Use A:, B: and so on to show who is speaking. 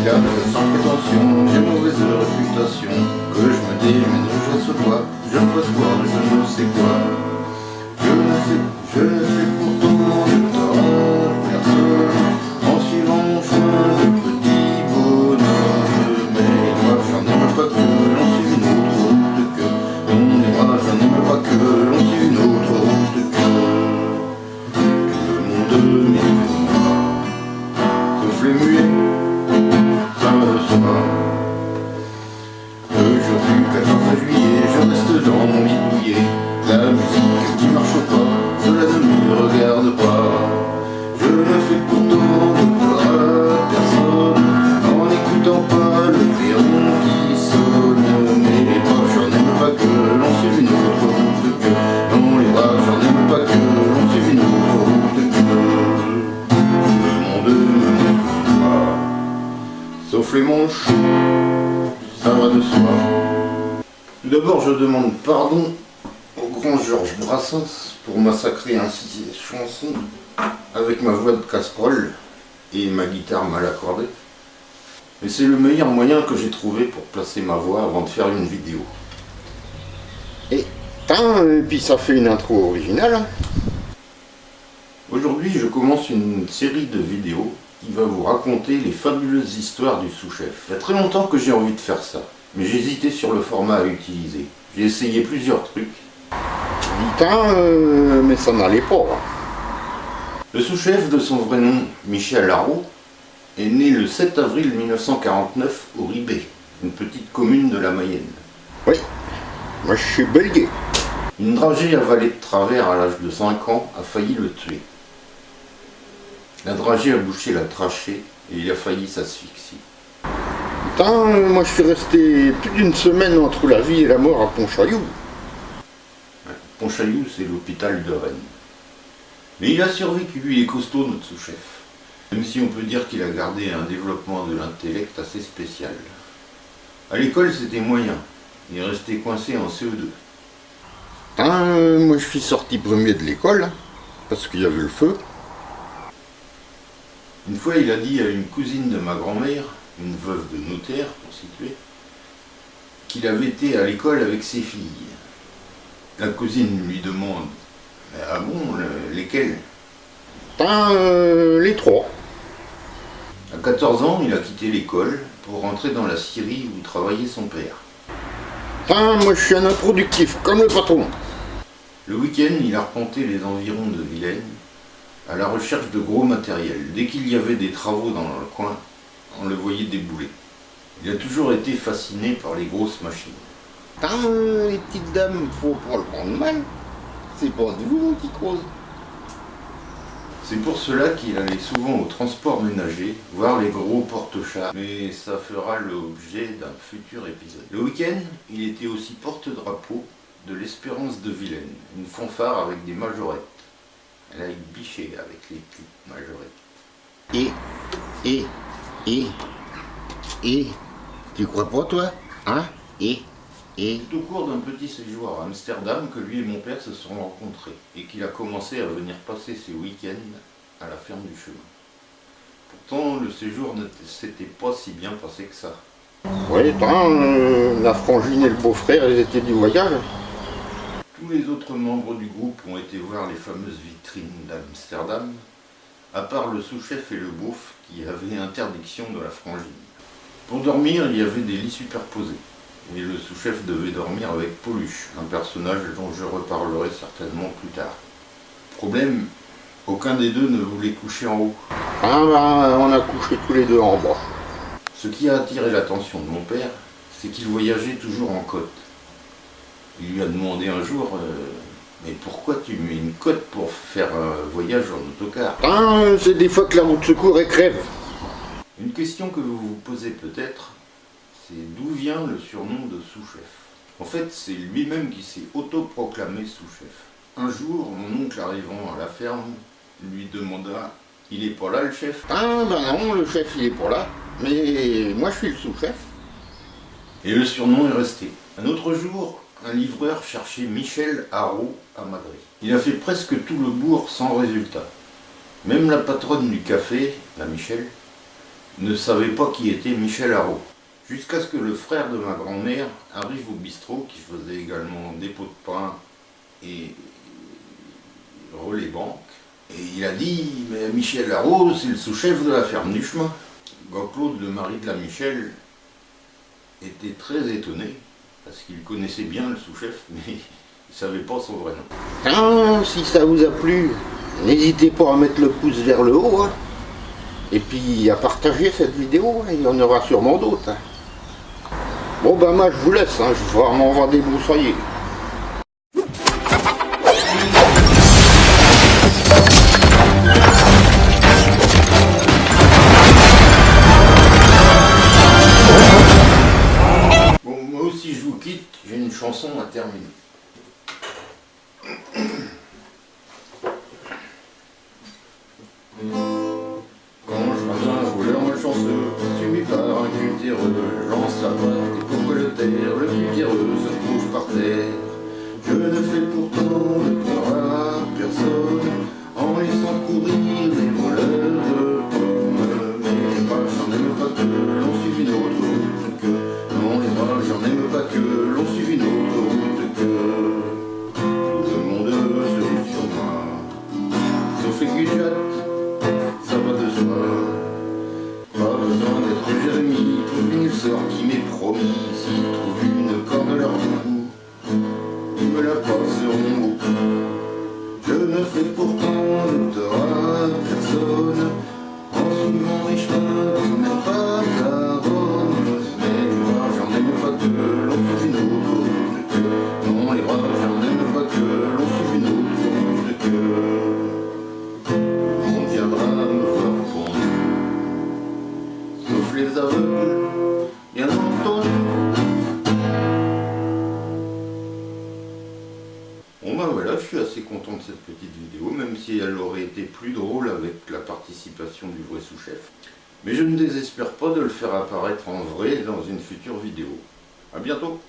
A: fiable, sans prétention, j'ai mauvaise réputation. Que je me démène, je se vois, je passe voir, je ne sais quoi. Je ne fais pourtant de tort à personne, en suivant mon chemin de petit bonhomme. Mais moi, j'en aime pas que l'on suive une autre route que. Mais moi, j'en aime pas que l'on suive une autre route que. Tout le monde m'écoute, sauf les muets, ça me soit. Aujourd'hui, 14 juillet, je reste dans mon lit douillet. La musique qui marche pas, cela ne me regarde pas. Je ne fais pourtant de tort à personne, en n'écoutant pas le clairon qui sonne. Mais les braves, j'en aime pas que l'on suive une autre route que. Non, les braves, j'en aime pas que l'on suive une autre route que. Tout le monde me croit, sauf les manches, ça va de soi. Tout d'abord, je demande pardon au grand Georges Brassens pour massacrer ainsi ces chansons avec ma voix de casserole et ma guitare mal accordée. Mais c'est le meilleur moyen que j'ai trouvé pour placer ma voix avant de faire une vidéo. Et puis ça fait une intro originale. Aujourd'hui, je commence une série de vidéos qui va vous raconter les fabuleuses histoires du sous-chef. Il y a très longtemps que j'ai envie de faire ça, mais j'hésitais sur le format à utiliser. J'ai essayé plusieurs trucs. Mais ça n'allait pas. Le sous-chef, de son vrai nom, Michel Haraud, est né le 7 avril 1949 au Ribet, une petite commune de la Mayenne. Oui, moi je suis belge. Une dragée avalée de travers à l'âge de 5 ans a failli le tuer. La dragée a bouché la trachée et il a failli s'asphyxier. Moi je suis resté plus d'une semaine entre la vie et la mort à Pontchaillou. Pontchaillou, c'est l'hôpital de Rennes. Mais il a survécu, il est costaud notre sous-chef. Même si on peut dire qu'il a gardé un développement de l'intellect assez spécial. À l'école, c'était moyen. Il est resté coincé en CE2. Moi je suis sorti premier de l'école, parce qu'il y avait le feu. Une fois, il a dit à une cousine de ma grand-mère, une veuve de notaire pour situer, qu'il avait été à l'école avec ses filles. La cousine lui demande « Ah bon, lesquelles ?» Les 3. À 14 ans, il a quitté l'école pour rentrer dans la scierie où travaillait son père. Moi je suis un improductif, comme le patron. Le week-end, il arpentait les environs de Vilaine à la recherche de gros matériel. Dès qu'il y avait des travaux dans le coin, on le voyait débouler. Il a toujours été fasciné par les grosses machines. Les petites dames, faut pas le prendre mal. C'est pas de vous qui cause. C'est pour cela qu'il allait souvent au transport ménager, voir les gros porte-chars. Mais ça fera l'objet d'un futur épisode. Le week-end, il était aussi porte-drapeau de l'Espérance de Vilaine, une fanfare avec des majorettes. Elle a biché avec les petites majorettes. Tu crois pas toi? Hein? C'est au cours d'un petit séjour à Amsterdam que lui et mon père se sont rencontrés et qu'il a commencé à venir passer ses week-ends à la ferme du chemin. Pourtant, le séjour ne s'était pas si bien passé que ça. Oui, la frangine et le beau-frère, ils étaient du voyage. Tous les autres membres du groupe ont été voir les fameuses vitrines d'Amsterdam, à part le sous-chef et le beauf qui avaient interdiction de la frangine. Pour dormir, il y avait des lits superposés. Et le sous-chef devait dormir avec Pauluche, un personnage dont je reparlerai certainement plus tard. Problème, aucun des deux ne voulait coucher en haut. On a couché tous les deux en bas. Ce qui a attiré l'attention de mon père, c'est qu'il voyageait toujours en côte. Il lui a demandé un jour, mais pourquoi tu mets une côte pour faire un voyage en autocar? C'est des fois que la route de secours crève. Une question que vous vous posez peut-être, c'est d'où vient le surnom de sous-chef. En fait, c'est lui-même qui s'est autoproclamé sous-chef. Un jour, mon oncle arrivant à la ferme lui demanda « Il est pas là le chef ?» Non, le chef il est pas là, mais moi je suis le sous-chef. Et le surnom est resté. Un autre jour, un livreur cherchait Michel Haraud à Madrid. Il a fait presque tout le bourg sans résultat. Même la patronne du café, la Michel, ne savait pas qui était Michel Haro. Jusqu'à ce que le frère de ma grand-mère arrive au bistrot, qui faisait également dépôt de pain et relais banque. Et il a dit, mais Michel Haro, c'est le sous-chef de la ferme du chemin. Claude, le mari de la Michel, était très étonné, parce qu'il connaissait bien le sous-chef, mais il ne savait pas son vrai nom. Ah, si ça vous a plu, n'hésitez pas à mettre le pouce vers le haut, hein. Et puis à partager cette vidéo, hein. Il y en aura sûrement d'autres. Hein. Bon ben moi je vous laisse, hein. Je vais vraiment m'en débroussailler. Bon, moi aussi je vous quitte, j'ai une chanson à terminer. Quand je vois un voleur malchanceux, suivi par un cultéreux, je lance la patte et pourquoi le taire, le cultéreux se couche par terre. Je ne fais pourtant de peur à personne, en laissant courir les voleurs de pommes. Mais les braves, j'en aime pas que l'on suive une autre route que. Non, les braves, j'en aime pas que l'on suive une autre route que. Tout le monde se roule sur moi, sauf les cujattes. Ça va de soi, pas besoin d'être Jérémie pour une sœur qui m'est promis. S'il trouve une corde à leur cou, ils me la passeront au cou. Je ne fais pourtant de tort à personne, en suivant les chemins qui mènent pas à Rome. Mais les braves, j'en aime pas que l'on suive une autre route que. Non, les braves, j'en aime pas que l'on suive une autre route que. On viendra me voir pondre, sauf les aveugles, bien entendu. Bon ben voilà, je suis assez content de cette petite vidéo, même si elle aurait été plus drôle avec la participation du vrai sous-chef. Mais je ne désespère pas de le faire apparaître en vrai dans une future vidéo. A bientôt!